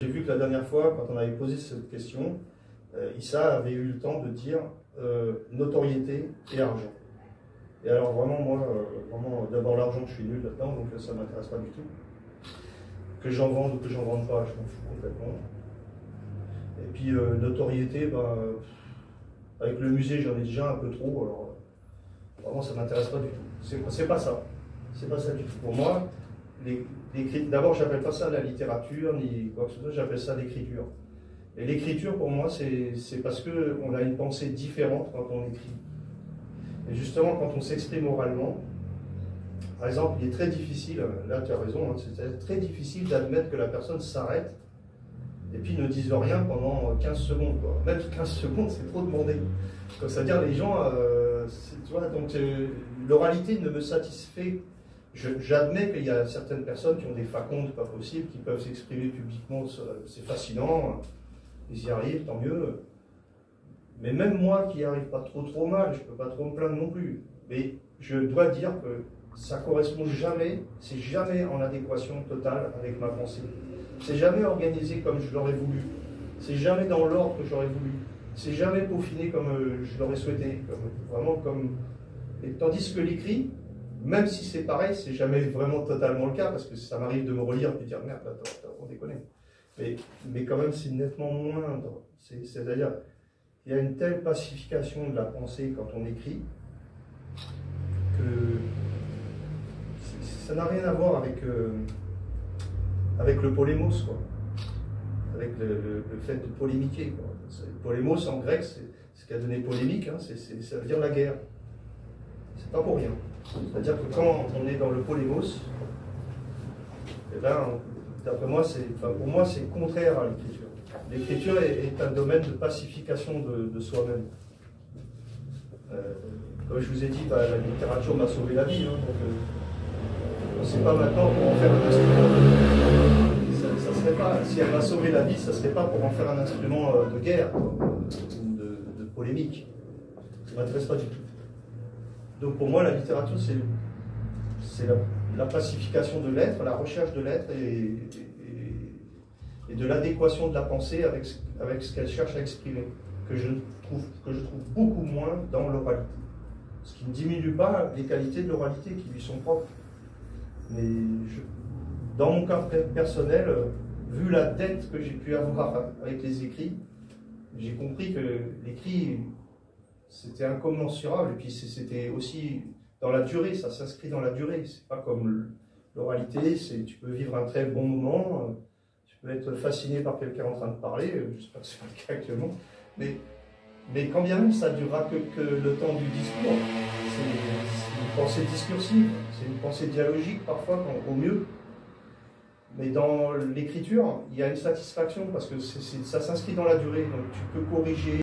J'ai vu que la dernière fois, quand on avait posé cette question, Issa avait eu le temps de dire notoriété et argent. Et alors vraiment, moi, d'abord l'argent, je suis nul là-dedans, donc ça ne m'intéresse pas du tout. Que j'en vende ou que j'en vende pas, je m'en fous complètement. Et puis notoriété, avec le musée, j'en ai déjà un peu trop, alors vraiment, ça ne m'intéresse pas du tout. C'est pas ça. C'est pas ça du tout. Pour moi, d'abord, j'appelle pas ça la littérature, ni quoi que ce soit, j'appelle ça l'écriture. Et l'écriture, pour moi, c'est parce qu'on a une pensée différente quand on écrit. Et justement, quand on s'exprime oralement, par exemple, il est très difficile, là tu as raison, hein, c'est très difficile d'admettre que la personne s'arrête et puis ne dise rien pendant 15 secondes. Quoi. Même 15 secondes, c'est trop demandé. Donc, c'est-à-dire, les gens, tu vois, donc l'oralité ne me satisfait. J'admets qu'il y a certaines personnes qui ont des facondes pas possibles, qui peuvent s'exprimer publiquement, c'est fascinant, ils y arrivent, tant mieux. Mais même moi qui n'y arrive pas trop mal, je ne peux pas trop me plaindre non plus. Mais je dois dire que ça correspond jamais, c'est jamais en adéquation totale avec ma pensée. C'est jamais organisé comme je l'aurais voulu. C'est jamais dans l'ordre que j'aurais voulu. C'est jamais peaufiné comme je l'aurais souhaité. Vraiment comme... Et tandis que l'écrit, même si c'est pareil, c'est jamais vraiment totalement le cas, parce que ça m'arrive de me relire et de dire merde, attends, on déconne. Mais quand même, c'est nettement moindre. C'est-à-dire, il y a une telle pacification de la pensée quand on écrit que ça n'a rien à voir avec le polémos, quoi. Avec le fait de polémiquer. Quoi. Polémos en grec, c'est ce qui a donné polémique, hein, ça veut dire la guerre. C'est pas pour rien. C'est-à-dire que quand on est dans le polémos, eh ben, d'après moi, pour moi, c'est contraire à l'écriture. L'écriture est un domaine de pacification de soi-même. Comme je vous ai dit, la littérature m'a sauvé la vie. Hein, donc, c'est pas maintenant pour en faire un instrument. Ça serait pas, si elle m'a sauvé la vie, ça ne serait pas pour en faire un instrument de guerre ou de polémique. Ça ne m'intéresse pas du tout. Donc pour moi, la littérature, c'est la pacification de l'être, la recherche de l'être et de l'adéquation de la pensée avec ce qu'elle cherche à exprimer, que je trouve beaucoup moins dans l'oralité. Ce qui ne diminue pas les qualités de l'oralité qui lui sont propres. Mais dans mon cas personnel, vu la dette que j'ai pu avoir avec les écrits, j'ai compris que l'écrit, c'était incommensurable, et puis c'était aussi dans la durée, ça s'inscrit dans la durée. C'est pas comme l'oralité, tu peux vivre un très bon moment, tu peux être fasciné par quelqu'un en train de parler, j'espère que c'est pas le cas actuellement, mais quand bien même ça ne durera que le temps du discours. C'est une pensée discursive, c'est une pensée dialogique parfois, au mieux. Mais dans l'écriture, il y a une satisfaction parce que ça s'inscrit dans la durée, donc tu peux corriger.